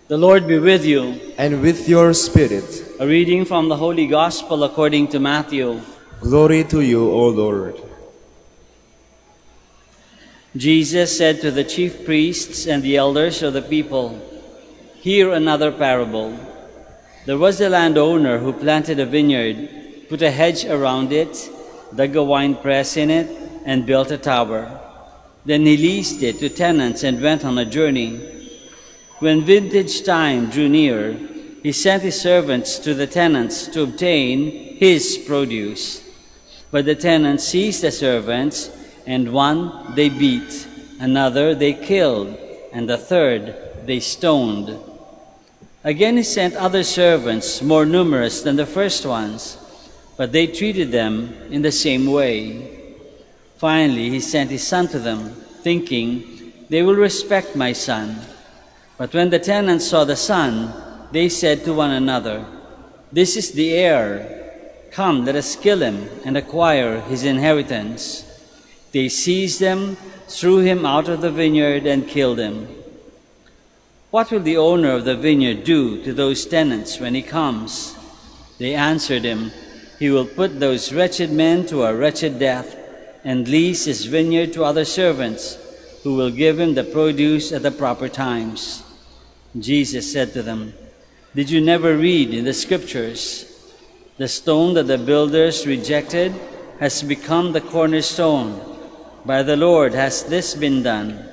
The Lord be with you. And with your spirit. A reading from the Holy Gospel according to Matthew. Glory to you, O Lord. Jesus said to the chief priests and the elders of the people, "Hear another parable. There was a landowner who planted a vineyard, put a hedge around it, dug a winepress in it, and built a tower. Then he leased it to tenants and went on a journey. When vintage time drew near, he sent his servants to the tenants to obtain his produce. But the tenants seized the servants, and one they beat, another they killed, and the third they stoned. Again he sent other servants, more numerous than the first ones, but they treated them in the same way. Finally he sent his son to them, thinking, 'They will respect my son.' But when the tenants saw the son, they said to one another, 'This is the heir. Come, let us kill him and acquire his inheritance.' They seized him, threw him out of the vineyard, and killed him. What will the owner of the vineyard do to those tenants when he comes?" They answered him, "He will put those wretched men to a wretched death, and lease his vineyard to other servants, who will give him the produce at the proper times." Jesus said to them, "Did you never read in the Scriptures, 'The stone that the builders rejected has become the cornerstone. By the Lord has this been done,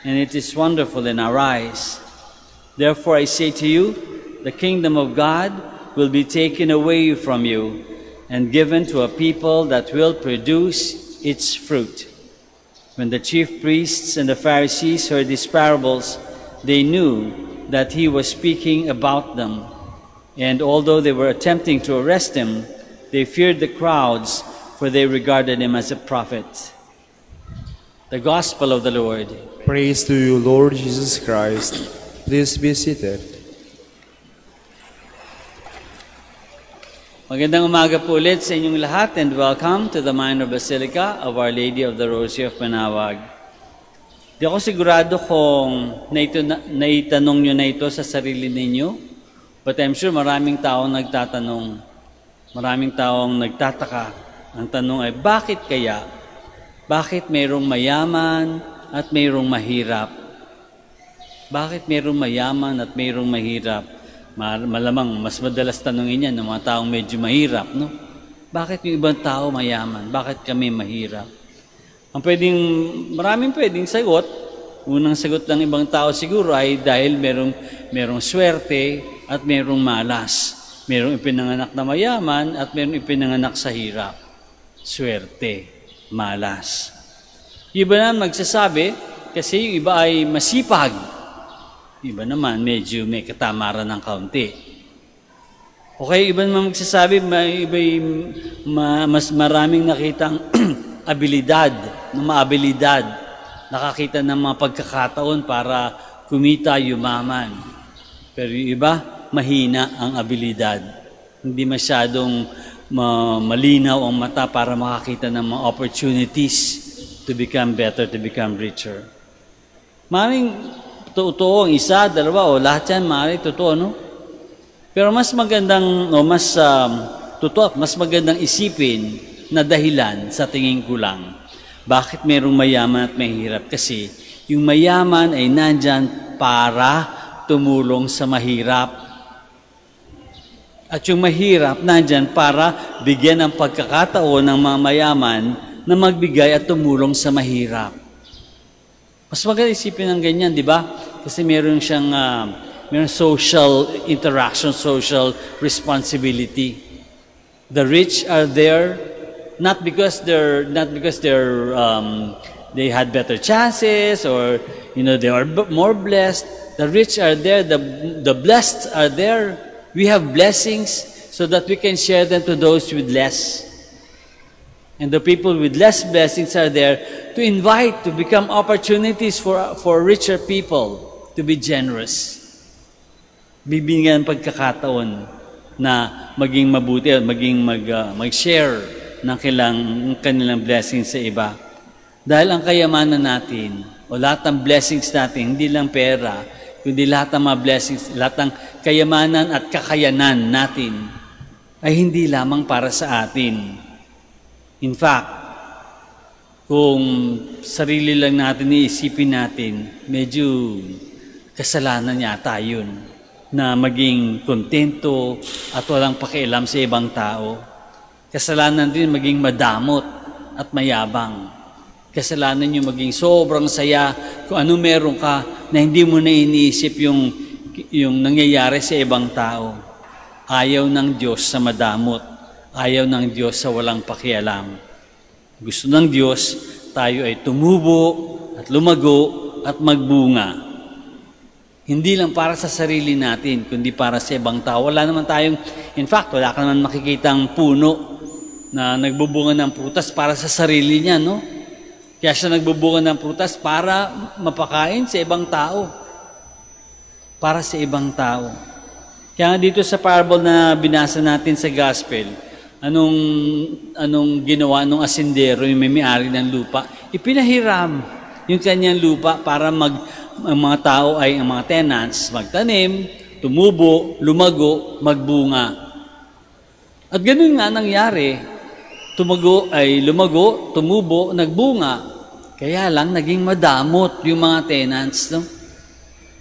and it is wonderful in our eyes.' Therefore I say to you, the kingdom of God will be taken away from you and given to a people that will produce its fruit." When the chief priests and the Pharisees heard these parables, they knew that he was speaking about them. And although they were attempting to arrest him, they feared the crowds, for they regarded him as a prophet. The Gospel of the Lord. Praise to you, Lord Jesus Christ. Please be seated. Magandang umaga po ulit sa inyong lahat, and welcome to the Minor Basilica of Our Lady of the Rosary of Manaoag. Di ako sigurado kung naitanong nyo na ito sa sarili ninyo, but I'm sure maraming taong nagtatanong, maraming taong nagtataka. Ang tanong ay, bakit kaya? Bakit mayroong mayaman at mayroong mahirap? Bakit mayroong mayaman at mayroong mahirap? Malamang mas madalas tanongin yan ng mga taong medyo mahirap, no? Bakit yung ibang tao mayaman? Bakit kami mahirap? Maraming pwedeng sagot. Unang sagot ng ibang tao siguro ay dahil merong swerte at merong malas. Merong ipinanganak na mayaman at merong ipinanganak sa hirap. Swerte, malas. Yung iba naman magsasabi, kasi yung iba ay masipag. Iba naman, medyo may katamaran ng kaunti. Okay, iba naman magsasabi, mas maraming nakitang abilidad, maabilidad. Nakakita ng mga pagkakataon para kumita, yumaman. Pero yung iba, mahina ang abilidad. Hindi masyadong malinaw ang mata para makakita ng mga opportunities to become better, to become richer. Maraming totoo, isa, dalawa, o lahat yan, maaaring totoo, no? Pero mas magandang, mas magandang isipin na dahilan sa tingin ko lang. Bakit mayroong mayaman at mahirap? Kasi yung mayaman ay nandyan para tumulong sa mahirap. At yung mahirap nandyan para bigyan ng pagkakataon ng mga mayaman na magbigay at tumulong sa mahirap. Mas maganda isipin ng ganyan, di ba? Kasi meron siyang social interaction, social responsibility. The rich are there not because they had better chances or they are more blessed. The rich are there, the blessed are there. We have blessings so that we can share them to those with less. And the people with less blessings are there to invite, to become opportunities for richer people to be generous. Bibigyan ng pagkakataon na maging mabuti at maging mag-share ng kanilang blessings sa iba. Dahil ang kayamanan natin o lahat ng blessings natin, hindi lang pera, kundi lahat ng mga blessings, lahat ng kayamanan at kakayanan natin ay hindi lamang para sa atin. In fact, kung sarili lang natin iisipin natin, medyo kasalanan yata yun na maging kontento at walang pakialam sa ibang tao. Kasalanan din maging madamot at mayabang. Kasalanan yung maging sobrang saya kung ano meron ka na hindi mo na iniisip yung nangyayari sa ibang tao. Ayaw ng Diyos sa madamot. Ayaw ng Diyos sa walang pakialam. Gusto ng Diyos, tayo ay tumubo at lumago at magbunga. Hindi lang para sa sarili natin, kundi para sa ibang tao. Wala naman tayong, in fact, wala ka naman makikitang puno na nagbubunga ng prutas para sa sarili niya, no? Kaya siya nagbubunga ng prutas para mapakain sa ibang tao. Para sa ibang tao. Kaya nga dito sa parable na binasa natin sa gospel, anong ginawa nung asindero, yung may-ari ng lupa? Ipinahiram yung kanyang lupa para ang mga tao ay, ang mga tenants, magtanim, tumubo, lumago, magbunga. At ganun nga nangyari. Lumago, tumubo, nagbunga. Kaya lang, naging madamot yung mga tenants. No?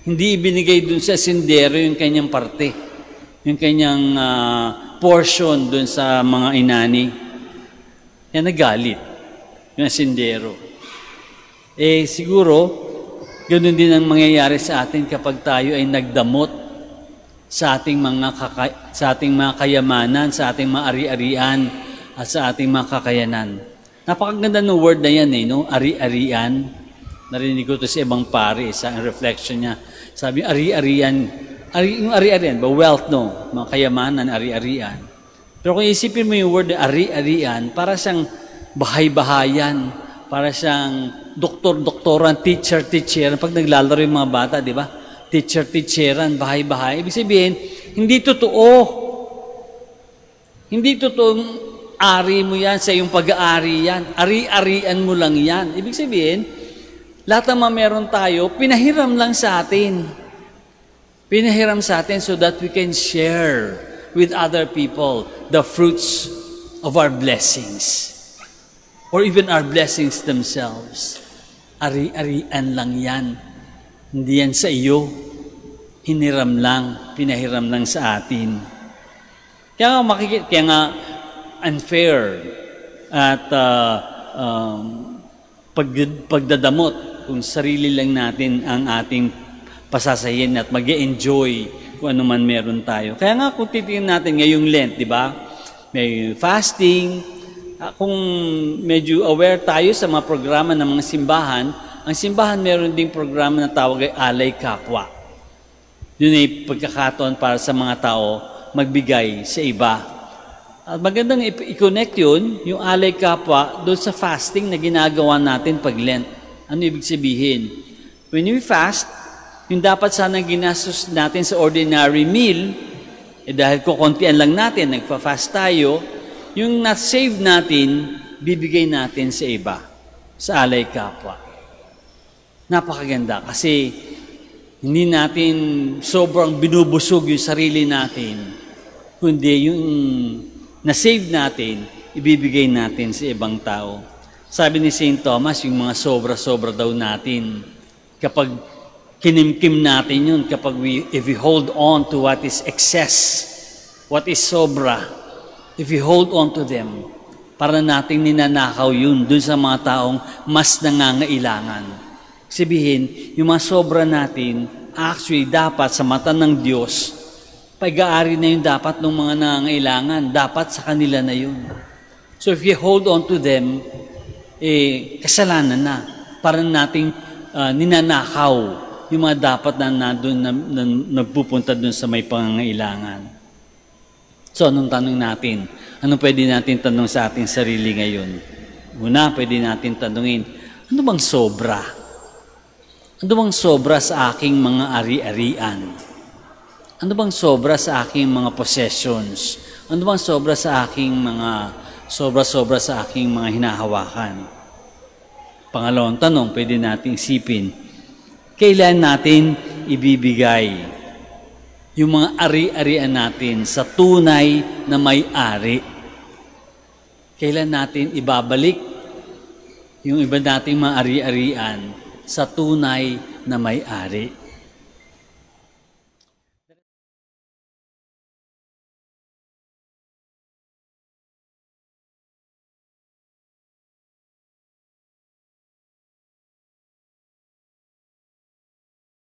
Hindi ibinigay dun sa asindero yung kanyang parte. Yung kanyang portion dun sa mga inani. Kaya nagalit yung asindero. Siguro, ganun din ang mangyayari sa atin kapag tayo ay nagdamot sa ating mga kayamanan, sa ating mga ari-arian, at sa ating mga kakayanan. Napakaganda ng word na yan, no? Ari-arian. Narinig ko ito sa ibang pari, sa reflection niya. Sabi, ari-arian. Yung ari-arian, ba wealth, no? Mga kayamanan, ari-arian. Pero kung isipin mo yung word na ari-arian, para siyang bahay-bahayan, para siyang doktor-doktoran, teacher-teacheran. Pag naglalaro yung mga bata, di ba? Teacher-teacheran, bahay-bahay. Ibig sabihin, hindi totoo. Hindi totoong ari mo yan, sa iyong pag-aari yan. Ari-arian mo lang yan. Ibig sabihin, lahat ng meron tayo, pinahiram lang sa atin. Pinahiram sa atin so that we can share with other people the fruits of our blessings. Or even our blessings themselves. Ari-arian lang yan. Hindi yan sa iyo. Hiniram lang, pinahiram lang sa atin. Kaya nga unfair at pagdadamot kung sarili lang natin ang ating pasasayin at mag-enjoy kung ano man meron tayo. Kaya nga kung titingnan natin ngayong Lent, di ba? May fasting. Kung medyo aware tayo sa mga programa ng mga simbahan, ang simbahan meron ding programa na tawag ay Alay Kapwa. Yun ay pagkakataon para sa mga tao magbigay sa iba. At magandang i-connect yun, yung Alay Kapwa, doon sa fasting na ginagawa natin pag Lent. Ano ibig sabihin? When we fast, yung dapat sana ginastos natin sa ordinary meal, dahil kukuntian lang natin, nagpa-fast tayo, yung na-save natin, bibigay natin sa iba, sa Alay Kapwa. Napakaganda kasi hindi natin sobrang binubusog yung sarili natin, kundi yung na-save natin, ibibigay natin sa ibang tao. Sabi ni St. Thomas, yung mga sobra-sobra daw natin, kapag kinimkim natin yun, if we hold on to what is excess, what is sobra, if we hold on to them, para nating ninanakaw yun dun sa mga taong mas nangangailangan. Sabihin, yung mga sobra natin, actually dapat sa mata ng Diyos, pag-aari na yun dapat ng mga nangangailangan, dapat sa kanila na yun. So if you hold on to them, kasalanan na. Parang nating ninanakaw yung mga dapat na nagpupunta dun sa may pangangailangan. So anong tanong natin? Anong pwede natin tanong sa ating sarili ngayon? Una, pwede natin tanungin, ano bang sobra? Ano bang sobra sa aking mga ari-arian? Ano bang sobra sa aking mga possessions? Ano bang sobra sa aking sobra sa aking mga hinahawakan? Pangalawang tanong, pwede nating isipin, kailan natin ibibigay yung mga ari-arian natin sa tunay na may-ari? Kailan natin ibabalik yung iba nating mga ari-arian sa tunay na may-ari?